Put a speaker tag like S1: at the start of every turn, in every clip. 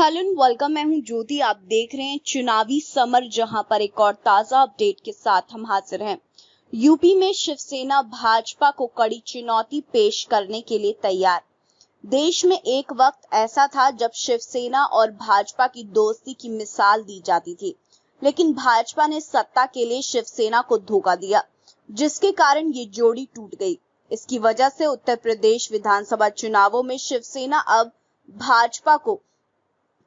S1: Hello welcome. मैं हूं ज्योति। आप देख रहे हैं चुनावी समर, जहां पर एक और ताजा अपडेट के साथ हम हाजिर हैं। यूपी में शिवसेना भाजपा को कड़ी चुनौती पेश करने के लिए तैयार। देश में एक वक्त ऐसा था जब शिवसेना और भाजपा की दोस्ती की मिसाल दी जाती थी, लेकिन भाजपा ने सत्ता के लिए शिवसेना को धोखा दिया, जिसके कारण ये जोड़ी टूट गई। इसकी वजह से उत्तर प्रदेश विधानसभा चुनावों में शिवसेना अब भाजपा को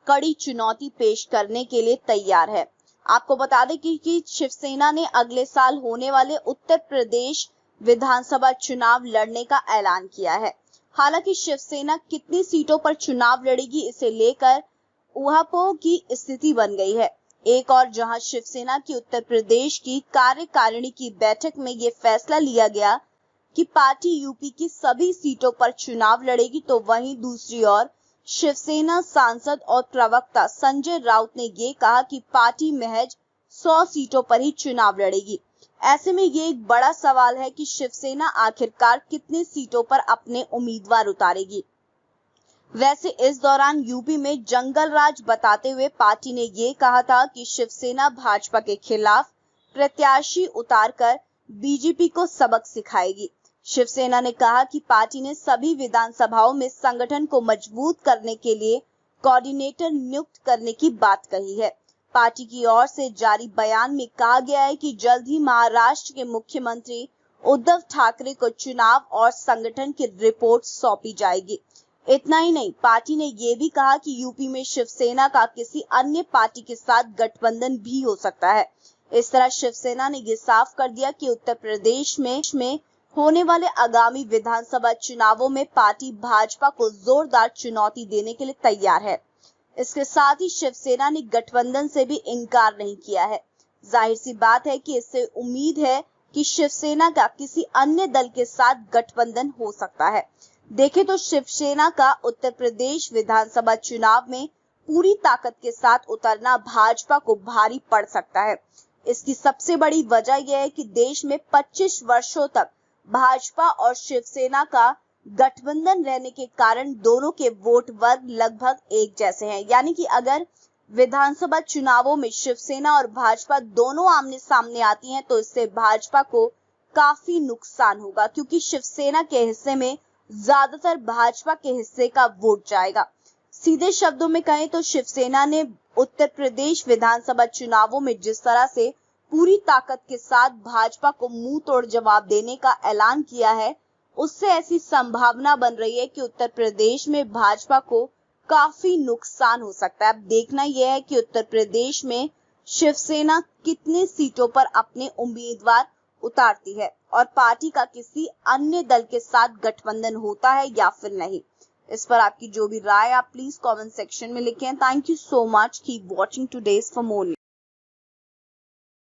S1: कड़ी चुनौती पेश करने के लिए तैयार है। आपको बता दें कि शिवसेना ने अगले साल होने वाले उत्तर प्रदेश विधानसभा चुनाव लड़ने का ऐलान किया है। हालांकि शिवसेना कितनी सीटों पर चुनाव लड़ेगी, इसे लेकर उहापोह की स्थिति बन गई है। एक और जहां शिवसेना की उत्तर प्रदेश की कार्यकारिणी की बैठक में यह फैसला लिया गया कि पार्टी यूपी की सभी सीटों पर चुनाव लड़ेगी, तो वहीं दूसरी ओर शिवसेना सांसद और प्रवक्ता संजय राउत ने ये कहा कि पार्टी महज 100 सीटों पर ही चुनाव लड़ेगी। ऐसे में ये एक बड़ा सवाल है कि शिवसेना आखिरकार कितनी सीटों पर अपने उम्मीदवार उतारेगी। वैसे इस दौरान यूपी में जंगल राज बताते हुए पार्टी ने ये कहा था कि शिवसेना भाजपा के खिलाफ प्रत्याशी उतारकर बीजेपी को सबक सिखाएगी। शिवसेना ने कहा कि पार्टी ने सभी विधानसभाओं में संगठन को मजबूत करने के लिए कोऑर्डिनेटर नियुक्त करने की बात कही है। पार्टी की ओर से जारी बयान में कहा गया है कि जल्द ही महाराष्ट्र के मुख्यमंत्री उद्धव ठाकरे को चुनाव और संगठन की रिपोर्ट सौंपी जाएगी। इतना ही नहीं, पार्टी ने यह भी कहा कि यूपी में शिवसेना का किसी अन्य पार्टी के साथ गठबंधन भी हो सकता है। इस तरह शिवसेना ने यह साफ कर दिया कि उत्तर प्रदेश में होने वाले आगामी विधानसभा चुनावों में पार्टी भाजपा को जोरदार चुनौती देने के लिए तैयार है। इसके साथ ही शिवसेना ने गठबंधन से भी इनकार नहीं किया है। जाहिर सी बात है कि इससे उम्मीद है कि शिवसेना का किसी अन्य दल के साथ गठबंधन हो सकता है। देखें तो शिवसेना का उत्तर प्रदेश विधानसभा चुनाव में पूरी ताकत के साथ उतरना भाजपा को भारी पड़ सकता है। इसकी सबसे बड़ी वजह यह है कि देश में 25 वर्षों तक भाजपा और शिवसेना का गठबंधन रहने के कारण दोनों के वोट वर्ग लगभग एक जैसे हैं। यानी कि अगर विधानसभा चुनावों में शिवसेना और भाजपा दोनों आमने सामने आती हैं, तो इससे भाजपा को काफी नुकसान होगा, क्योंकि शिवसेना के हिस्से में ज्यादातर भाजपा के हिस्से का वोट जाएगा। सीधे शब्दों में कहें तो शिवसेना ने उत्तर प्रदेश विधानसभा चुनावों में जिस तरह से पूरी ताकत के साथ भाजपा को मुंह तोड़ जवाब देने का ऐलान किया है, उससे ऐसी संभावना बन रही है कि उत्तर प्रदेश में भाजपा को काफी नुकसान हो सकता है। अब देखना यह है कि उत्तर प्रदेश में शिवसेना कितनी सीटों पर अपने उम्मीदवार उतारती है और पार्टी का किसी अन्य दल के साथ गठबंधन होता है या फिर नहीं। इस पर आपकी जो भी राय आप प्लीज कमेंट सेक्शन में लिखें। Thank you so much. Keep watching today's for more.